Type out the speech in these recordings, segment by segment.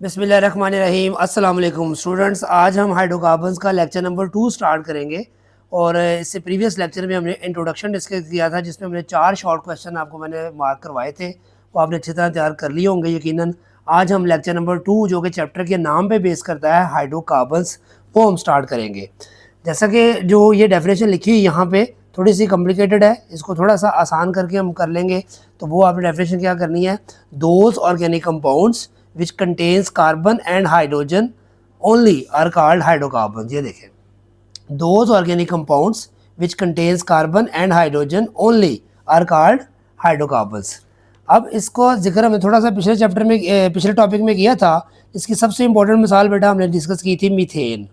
बिस्मिल्लाहिर्रहमानिर्रहीम अस्सलाम वालेकुम स्टूडेंट्स। आज हम हाइड्रोकार्बन्स का लेक्चर नंबर 2 स्टार्ट करेंगे। और इससे प्रीवियस लेक्चर में हमने इंट्रोडक्शन डिस्कस किया था, जिसमें हमने 4 शॉर्ट क्वेश्चन आपको मैंने मार्क करवाए थे। वो आपने अच्छी तरह तैयार कर लिए होंगे यकीनन। आज हम लेक्चर नंबर 2 जो कि चैप्टर के नाम पे बेस करता है हाइड्रोकार्बन्स, वो हम स्टार्ट करेंगे। जैसा कि जो ये डेफिनेशन लिखी हुई यहाँ पे थोड़ी सी कॉम्प्लिकेटेड है, इसको थोड़ा सा आसान करके हम कर लेंगे। तो वो आपने डेफिनेशन क्या करनी है, those organic compounds which contains carbon and hydrogen only are called hydrocarbons। ये देखें, those organic compounds which contains carbon and hydrogen only are called hydrocarbons। अब इसको जिक्र हमने थोड़ा सा पिछले चैप्टर में पिछले टॉपिक में किया था। इसकी सबसे इंपॉर्टेंट मिसाल बेटा हमने डिस्कस की थी मीथेन।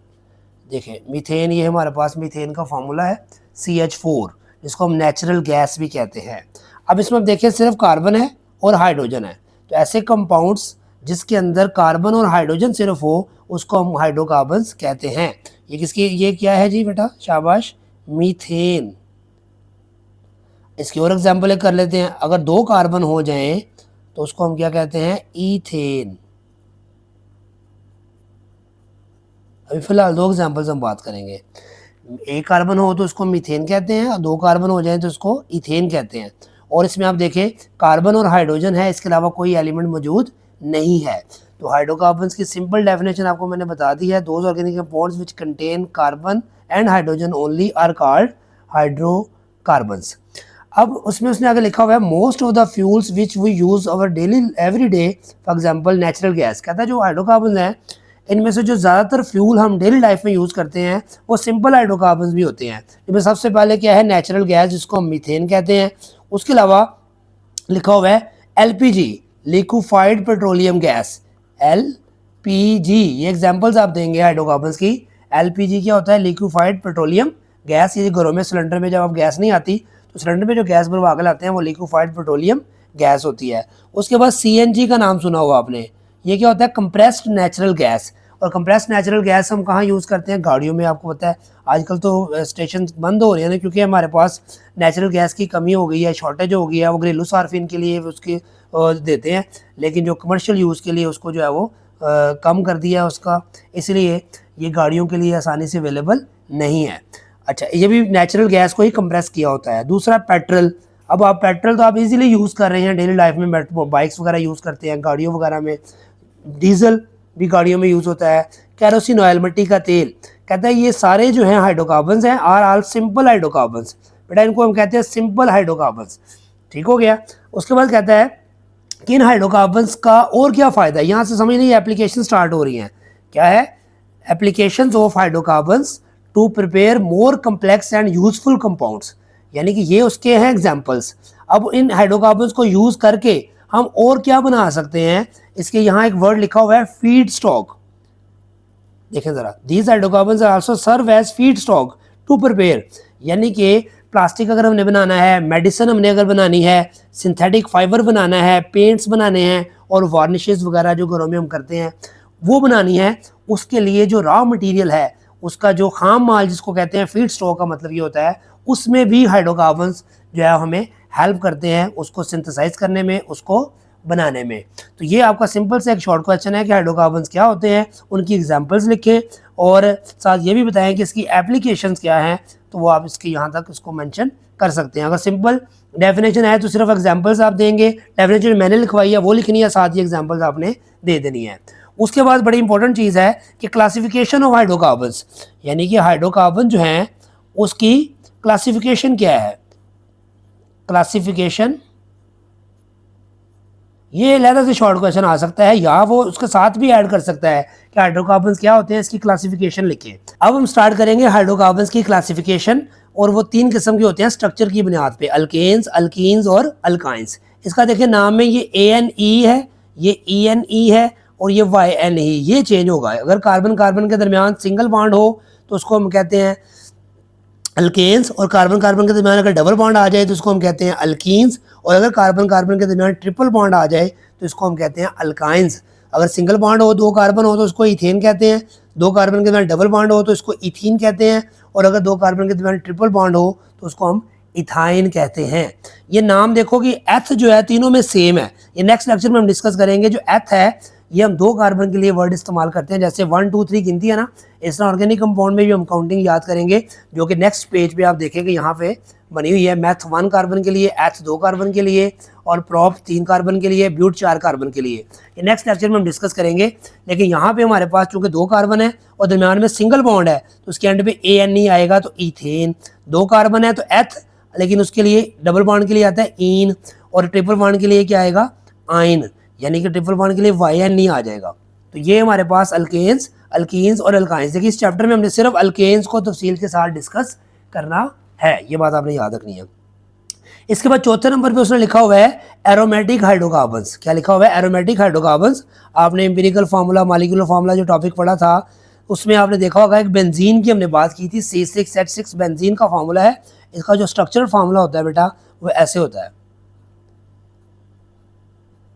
देखें मीथेन, ये हमारे पास मीथेन का फार्मूला है CH4, जिसको हम नेचुरल गैस भी कहते हैं। अब इसमें आप देखें सिर्फ कार्बन है और हाइड्रोजन है, तो ऐसे कंपाउंड्स जिसके अंदर कार्बन और हाइड्रोजन सिर्फ हो उसको हम हाइड्रोकार्बन्स कहते हैं। ये क्या है जी बेटा, शाबाश, मीथेन। इसकी और एग्जांपल एक कर लेते हैं। अगर 2 कार्बन हो जाएं तो उसको हम क्या कहते हैं, ईथेन। अभी फिलहाल 2 एग्जांपल्स हम बात करेंगे। एक कार्बन हो तो उसको मीथेन कहते हैं, और 2 कार्बन हो जाए तो उसको इथेन कहते हैं। और इसमें आप देखें कार्बन और हाइड्रोजन है, इसके अलावा कोई एलिमेंट मौजूद नहीं है। तो हाइड्रोकार्बन्स की सिंपल डेफिनेशन आपको मैंने बता दी है, those organic compounds which contain carbon and hydrogen only are called hydrocarbons. अब उसमें उसने आगे लिखा हुआ है most of the fuels which we use our daily every day, for example natural gas. कहता है जो हाइड्रोकार्बन है इनमें से जो ज़्यादातर फ्यूल हम डेली लाइफ में यूज़ करते हैं वो सिंपल हाइड्रोकार्बन्स भी होते हैं। जिसमें सबसे पहले क्या है, नेचुरल गैस, जिसको हम मीथेन कहते हैं। उसके अलावा लिखा हुआ है LPG, liquefied petroleum gas, LPG। ये एग्जांपल्स आप देंगे हाइड्रोकार्बन्स की। LPG क्या होता है, लिक्विफाइड पेट्रोलियम गैस। ये घरों में सिलेंडर में जब आप गैस नहीं आती तो सिलेंडर में जो गैस भरवा के लाते हैं वो लिक्विफाइड पेट्रोलियम गैस होती है। उसके बाद CNG का नाम सुना होगा आपने। ये क्या होता है, कंप्रेस्ड नेचुरल गैस। और कंप्रेस्ड नेचुरल गैस हम कहाँ यूज़ करते हैं, गाड़ियों में। आपको पता है आजकल तो स्टेशन बंद हो रहे हैं ना, क्योंकि हमारे पास नेचुरल गैस की कमी हो गई है, शॉर्टेज हो गई है। वो घरेलू सार्फिन के लिए उसकी देते हैं, लेकिन जो कमर्शियल यूज़ के लिए उसको जो है वो कम कर दिया है उसका, इसलिए ये गाड़ियों के लिए आसानी से अवेलेबल नहीं है। अच्छा, ये भी नेचुरल गैस को ही कंप्रेस किया होता है। दूसरा पेट्रोल। अब आप पेट्रोल तो आप इजीली यूज़ कर रहे हैं डेली लाइफ में, बाइक्स वगैरह यूज़ करते हैं, गाड़ियों वगैरह में। डीजल भी गाड़ियों में यूज़ होता है। कैरोसिन ऑयल, मिट्टी का तेल। कहता है ये सारे जो हैं हाइड्रोकार्बन्स हैं, आर ऑल सिंपल हाइड्रोकार्बन्स। बेटा इनको हम कहते हैं सिंपल हाइड्रोकार्बन्स। ठीक हो गया। उसके बाद कहता है कि इन हाइड्रोकार्बन्स का और क्या फ़ायदा है, यहाँ से समझ नहीं, एप्लीकेशन स्टार्ट हो रही हैं। क्या है, applications of hydrocarbons to prepare more complex and useful compounds. यानी कि ये उसके हैं एग्जाम्पल्स। अब इन हाइड्रोकार्बन्स को यूज़ करके हम और क्या बना सकते हैं, इसके यहाँ एक वर्ड लिखा हुआ है फीड स्टॉक। देखें जरा, these hydrocarbons are also serve as feed stock to prepare. यानी कि प्लास्टिक अगर हमने बनाना है, मेडिसिन हमने अगर बनानी है, सिंथेटिक फाइबर बनाना है, पेंट्स बनाने हैं, और वार्निशेस वगैरह जो घरों में हम करते हैं वो बनानी है, उसके लिए जो रॉ मटेरियल है, उसका जो खाम माल जिसको कहते हैं फीड स्टॉक का मतलब ये होता है, उसमें भी हाइड्रोकार्बन्स जो है हमें हेल्प करते हैं उसको सिंथेसाइज करने में, उसको बनाने में। तो ये आपका सिंपल से एक शॉर्ट क्वेश्चन है कि हाइड्रोकार्बन्स क्या होते हैं, उनकी एग्जांपल्स लिखें, और साथ ये भी बताएं कि इसकी एप्लीकेशंस क्या हैं। तो वो आप इसके यहाँ तक इसको मेंशन कर सकते हैं। अगर सिंपल डेफिनेशन है तो सिर्फ एग्जांपल्स आप देंगे, डेफिनेशन मैंने लिखवाई है वो लिखनी है, साथ ही एग्जांपल्स आपने दे देनी है। उसके बाद बड़ी इंपॉर्टेंट चीज़ है कि क्लासिफिकेशन ऑफ हाइड्रोकार्बन्स, यानी कि हाइड्रोकार्बन जो हैं उसकी क्लासिफिकेशन क्या है। क्लासिफिकेशन, ये लहदा से शॉर्ट क्वेश्चन आ सकता है, या वो उसके साथ भी ऐड कर सकता है कि हाइड्रोकार्बन्स क्या होते हैं, इसकी क्लासिफिकेशन लिखें। अब हम स्टार्ट करेंगे हाइड्रोकार्बन्स की क्लासिफिकेशन, और वो 3 किस्म के होते हैं स्ट्रक्चर की बुनियाद पे, अल्केन्स, अल्कीन्स और अल्काइंस। इसका देखिए नाम में ये ANE है, ये ENE है, और ये YNE। ये चेंज होगा, अगर कार्बन कार्बन के दरमियान सिंगल बॉन्ड हो तो उसको हम कहते हैं अल्केन्स, और कार्बन कार्बन के दरमियान अगर डबल बॉन्ड आ जाए तो इसको हम कहते हैं अल्कीन्स, और अगर कार्बन कार्बन के दरमियान ट्रिपल बॉन्ड आ जाए तो इसको हम कहते हैं अल्काइंस। अगर सिंगल बॉन्ड हो, 2 कार्बन हो तो उसको इथेन कहते हैं, 2 कार्बन के दरमियान डबल बॉन्ड हो तो इसको इथीन कहते हैं, और अगर 2 कार्बन के दरमियान ट्रिपल बॉन्ड हो तो उसको हम इथाइन कहते हैं। ये नाम देखो कि एथ जो है तीनों में सेम है। ये नेक्स्ट लेक्चर में हम डिस्कस करेंगे। जो एथ है ये हम 2 कार्बन के लिए वर्ड इस्तेमाल करते हैं, जैसे 1 2 3 गिनती है ना, इस तरह ऑर्गेनिक कंपाउंड में भी हम काउंटिंग याद करेंगे, जो कि नेक्स्ट पेज पे आप देखेंगे यहाँ पे बनी हुई है। मैथ 1 कार्बन के लिए, एथ 2 कार्बन के लिए और प्रॉप 3 कार्बन के लिए, ब्यूट 4 कार्बन के लिए। ये नेक्स्ट लेक्चर में हम डिस्कस करेंगे। लेकिन यहाँ पे हमारे पास चूंकि 2 कार्बन है और दरमियान में सिंगल बॉन्ड है, तो उसके एंड पे ANE आएगा, तो इथेन। 2 कार्बन है तो एथ, लेकिन उसके लिए डबल बॉन्ड के लिए आता है इन, और ट्रिपल बॉन्ड के लिए क्या आएगा, आइन, यानी कि ट्रिपल बॉन्ड के लिए YNE आ जाएगा। तो ये हमारे पास अल्केन्स, अल्कीन्स और अल्काइंस। देखिए इस चैप्टर में हमने सिर्फ अल्केन्स को तफसील के साथ डिस्कस करना है, ये बात आपने याद रखनी है। इसके बाद चौथे नंबर पे उसने लिखा हुआ है एरोमेटिक हाइड्रोकार्बन्स। क्या लिखा हुआ है, एरोमेटिक हाइड्रोकार्बन्स। आपने एम्पिरिकल फार्मूला, मॉलिक्यूलर फार्मूला जो टॉपिक पढ़ा था उसमें आपने देखा होगा एक बेंजीन की हमने बात की थी, C6H6 बेंजीन का फार्मूला है। इसका जो स्ट्रक्चरल फार्मूला होता है बेटा वो ऐसे होता है,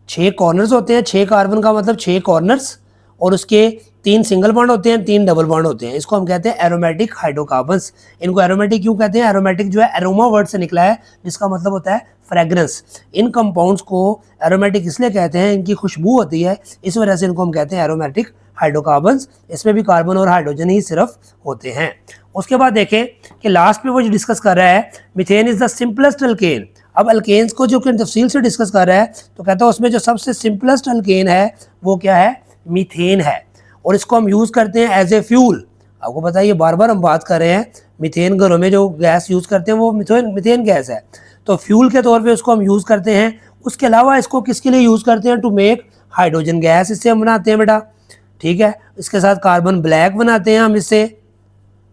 6 कॉर्नर्स होते हैं, 6 कार्बन का मतलब 6 कॉर्नर्स, और उसके 3 सिंगल बॉन्ड होते हैं, 3 डबल बॉन्ड होते हैं। इसको हम कहते हैं एरोमेटिक हाइड्रोकार्बन्स। इनको एरोमेटिक क्यों कहते हैं, एरोमेटिक जो है एरोमा वर्ड से निकला है, जिसका मतलब होता है फ्रेग्रेंस। इन कंपाउंड्स को एरोमेटिक इसलिए कहते हैं, इनकी खुशबू होती है, इस वजह से इनको हम कहते हैं एरोमेटिक हाइड्रोकार्बन्स। इसमें भी कार्बन और हाइड्रोजन ही सिर्फ होते हैं। उसके बाद देखें कि लास्ट में वो जो डिस्कस कर रहा है, methane is the simplest alkane. अब अल्केन्स को जो तफसील से डिस्कस कर रहा है, तो कहता है उसमें जो सबसे सिंपलेस्ट अल्केन है वो क्या है, मीथेन है, और इसको हम यूज़ करते हैं एज ए फ्यूल। आपको पता है ये बार बार हम बात कर रहे हैं, मीथेन घरों में जो गैस यूज़ करते हैं वो मीथेन गैस है, तो फ्यूल के तौर पे उसको हम यूज़ करते हैं। उसके अलावा इसको किसके लिए यूज़ करते हैं, टू मेक हाइड्रोजन गैस, इससे हम बनाते हैं बेटा, ठीक है। इसके साथ कार्बन ब्लैक बनाते हैं हम इससे,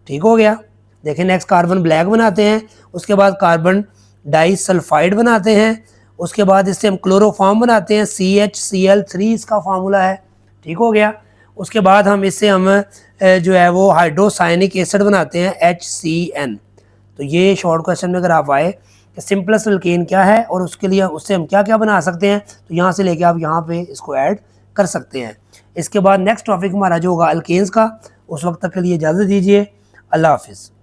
ठीक हो गया। देखें नेक्स्ट कार्बन ब्लैक बनाते हैं, उसके बाद कार्बन डाइसल्फाइड बनाते हैं, उसके बाद इससे हम क्लोरोफॉर्म बनाते हैं, CHCl3 इसका फार्मूला है, ठीक हो गया। उसके बाद हम इससे हम जो है वो हाइड्रोसाइनिक एसिड बनाते हैं, HCN। तो ये शॉर्ट क्वेश्चन में अगर आप आए कि सिंपलेस्ट अल्केन क्या है और उसके लिए उससे हम क्या क्या बना सकते हैं, तो यहाँ से लेके आप यहाँ पे इसको ऐड कर सकते हैं। इसके बाद नेक्स्ट टॉपिक हमारा जो होगा अल्केन्स का, उस वक्त तक के लिए इजाज़त दीजिए। अल्लाह हाफिज़।